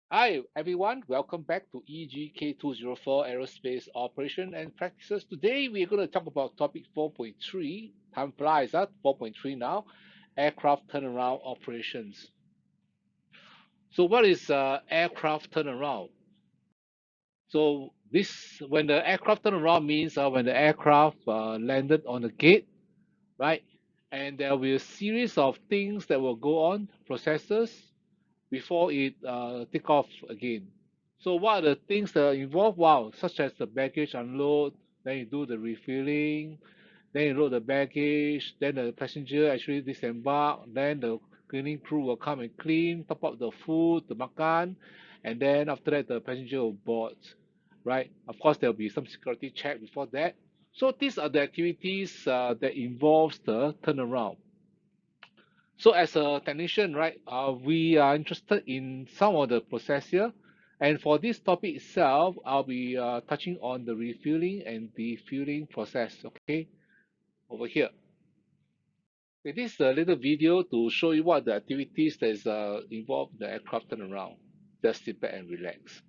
Hi everyone, welcome back to EGK204 Aerospace Operation and Practices. Today we're going to talk about topic 4.3. Time flies, 4.3 now. Aircraft turnaround operations. So what is aircraft turnaround? So this when the aircraft turnaround means when the aircraft landed on the gate, right? And there will be a series of things that will go on, processes, before it take off again. So what are the things that are involved? Wow, such as the baggage unload, then you do the refilling, then you load the baggage, then the passenger actually disembark, then the cleaning crew will come and clean, top up the food, the makan, and then after that the passenger will board, right? Of course, there will be some security check before that. So these are the activities that involves the turnaround. So as a technician, right, we are interested in some of the process here. And for this topic itself, I'll be touching on the refueling and defueling process, okay, over here. Okay, this is a little video to show you what the activities that is involved in the aircraft turnaround. Just sit back and relax.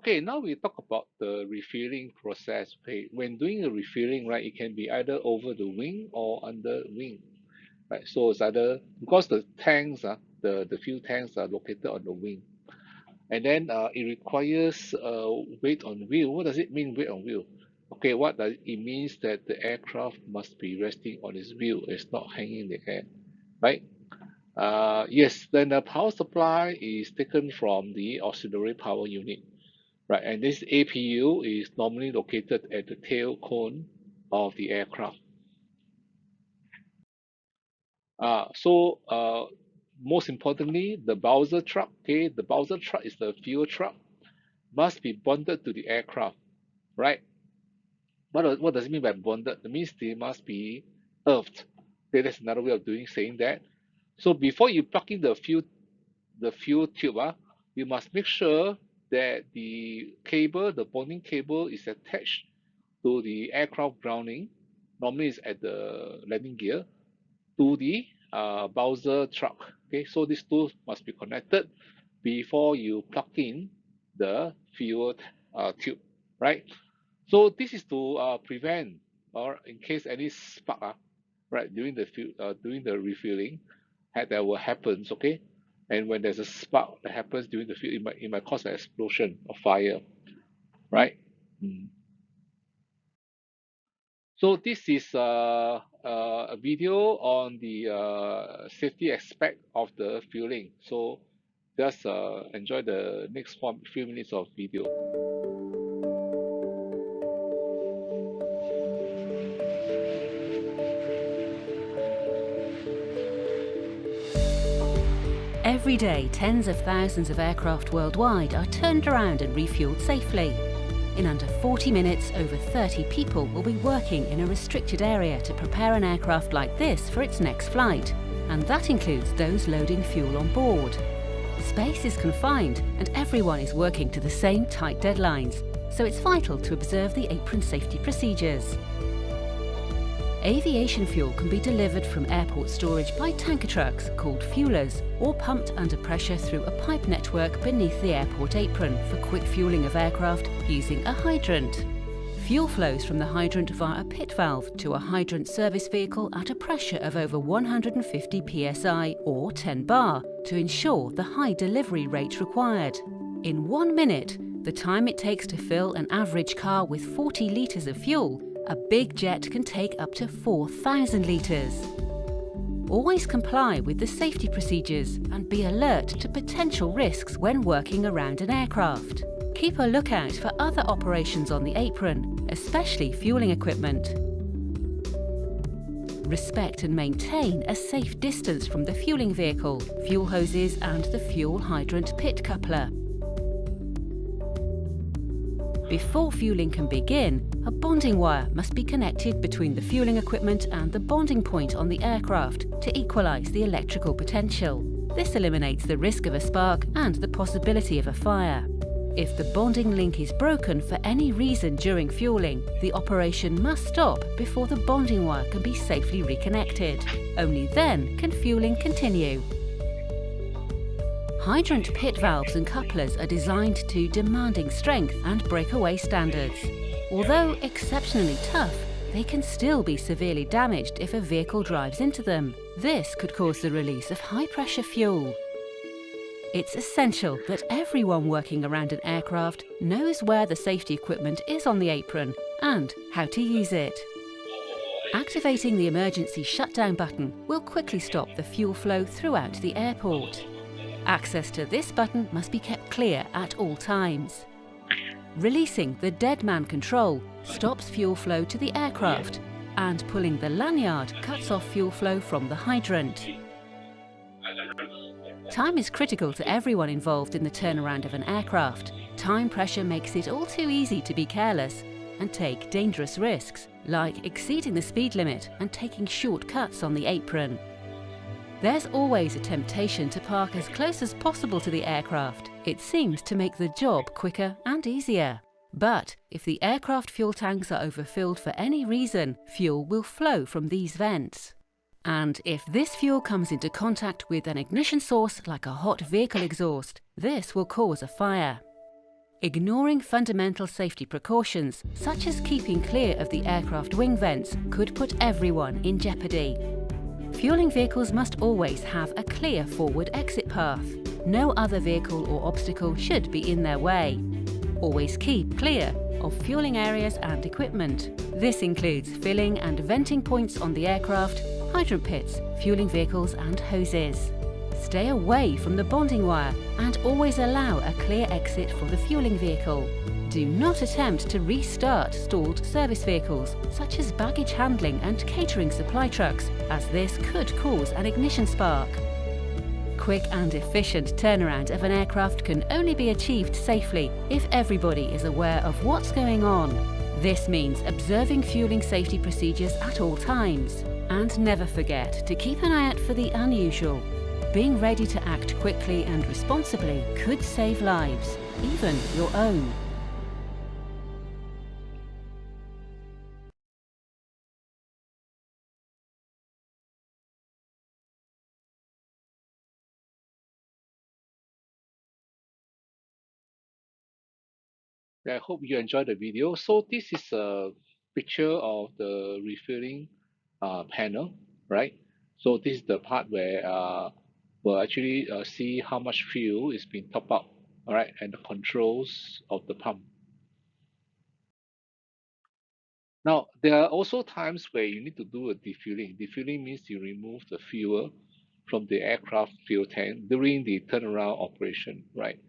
Okay, now we talk about the refilling process. Okay, when doing the refilling, right, it can be either over the wing or under wing, right? So it's either because the tanks, the fuel tanks are located on the wing, and then it requires weight on wheel. What does it mean, weight on wheel? Okay, what does it means that the aircraft must be resting on its wheel. It's not hanging in the air, right? Yes, then the power supply is taken from the auxiliary power unit, right? And this APU is normally located at the tail cone of the aircraft. Most importantly, the Bowser truck, okay, the Bowser truck is the fuel truck, must be bonded to the aircraft, right? What does it mean by bonded? It means they must be earthed. Okay, that's another way of saying that. So before you plug in the fuel tube, you must make sure that the bonding cable is attached to the aircraft grounding. Normally it's at the landing gear to the Bowser truck. Okay, so these two must be connected before you plug in the fuel tube, right? So this is to prevent or in case any spark, right, during the refueling that will happen, okay? And when there's a spark that happens during the fuel, it might cause an explosion or fire, right? Mm. So this is a video on the safety aspect of the fueling. So just enjoy the next few minutes of video. Every day, tens of thousands of aircraft worldwide are turned around and refueled safely. In under 40 minutes, over 30 people will be working in a restricted area to prepare an aircraft like this for its next flight, and that includes those loading fuel on board. Space is confined and everyone is working to the same tight deadlines, so it's vital to observe the apron safety procedures. Aviation fuel can be delivered from airport storage by tanker trucks called fuelers, or pumped under pressure through a pipe network beneath the airport apron for quick fueling of aircraft using a hydrant. Fuel flows from the hydrant via a pit valve to a hydrant service vehicle at a pressure of over 150 psi or 10 bar to ensure the high delivery rate required. In 1 minute, the time it takes to fill an average car with 40 litres of fuel, a big jet can take up to 4,000 litres. Always comply with the safety procedures and be alert to potential risks when working around an aircraft. Keep a lookout for other operations on the apron, especially fueling equipment. Respect and maintain a safe distance from the fueling vehicle, fuel hoses and the fuel hydrant pit coupler. Before fueling can begin, a bonding wire must be connected between the fueling equipment and the bonding point on the aircraft to equalize the electrical potential. This eliminates the risk of a spark and the possibility of a fire. If the bonding link is broken for any reason during fueling, the operation must stop before the bonding wire can be safely reconnected. Only then can fueling continue. Hydrant pit valves and couplers are designed to demanding strength and breakaway standards. Although exceptionally tough, they can still be severely damaged if a vehicle drives into them. This could cause the release of high-pressure fuel. It's essential that everyone working around an aircraft knows where the safety equipment is on the apron and how to use it. Activating the emergency shutdown button will quickly stop the fuel flow throughout the airport. Access to this button must be kept clear at all times. Releasing the dead man control stops fuel flow to the aircraft, and pulling the lanyard cuts off fuel flow from the hydrant. Time is critical to everyone involved in the turnaround of an aircraft. Time pressure makes it all too easy to be careless and take dangerous risks, like exceeding the speed limit and taking shortcuts on the apron. There's always a temptation to park as close as possible to the aircraft. It seems to make the job quicker and easier. But if the aircraft fuel tanks are overfilled for any reason, fuel will flow from these vents. And if this fuel comes into contact with an ignition source like a hot vehicle exhaust, this will cause a fire. Ignoring fundamental safety precautions, such as keeping clear of the aircraft wing vents, could put everyone in jeopardy. Fueling vehicles must always have a clear forward exit path. No other vehicle or obstacle should be in their way. Always keep clear of fueling areas and equipment. This includes filling and venting points on the aircraft, hydrant pits, fueling vehicles and hoses. Stay away from the bonding wire and always allow a clear exit for the fueling vehicle. Do not attempt to restart stalled service vehicles, such as baggage handling and catering supply trucks, as this could cause an ignition spark. Quick and efficient turnaround of an aircraft can only be achieved safely if everybody is aware of what's going on. This means observing fueling safety procedures at all times. And never forget to keep an eye out for the unusual. Being ready to act quickly and responsibly could save lives, even your own. I hope you enjoyed the video. So this is a picture of the refueling panel, right? So this is the part where we'll actually see how much fuel is being topped up, all right, and the controls of the pump. Now, there are also times where you need to do a defueling. Defueling means you remove the fuel from the aircraft fuel tank during the turnaround operation, right?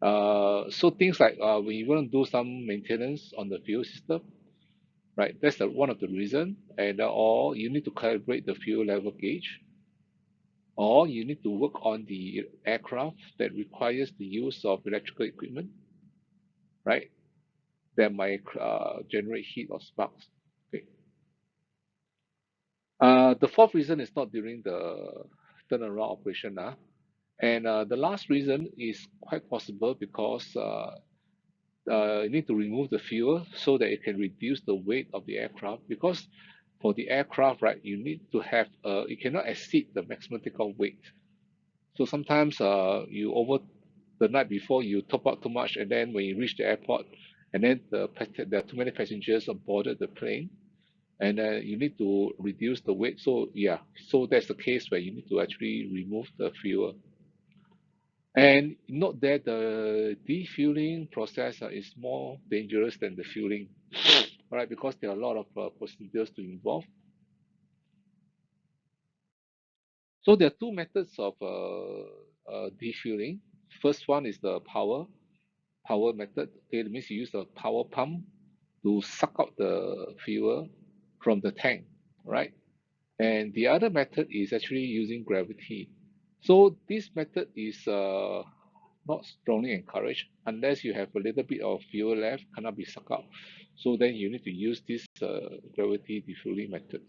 So things like when you want to do some maintenance on the fuel system, right? That's one of the reason, and or you need to calibrate the fuel level gauge, or you need to work on the aircraft that requires the use of electrical equipment, right? That might generate heat or sparks. Okay. The fourth reason is not during the turnaround operation. And the last reason is quite possible because you need to remove the fuel so that it can reduce the weight of the aircraft. Because for the aircraft, right, you need to have, it cannot exceed the maximum takeoff weight. So sometimes you over the night before you top up too much, and then when you reach the airport, and then there are too many passengers on boarded the plane, and you need to reduce the weight. So yeah, so that's the case where you need to actually remove the fuel. And note that the defueling process is more dangerous than the fueling, all right, because there are a lot of procedures to involve. So there are two methods of defueling. First one is the power method. Okay, that means you use a power pump to suck out the fuel from the tank, right? And the other method is actually using gravity. So this method is not strongly encouraged unless you have a little bit of fuel left, cannot be sucked out. So then you need to use this gravity defueling method.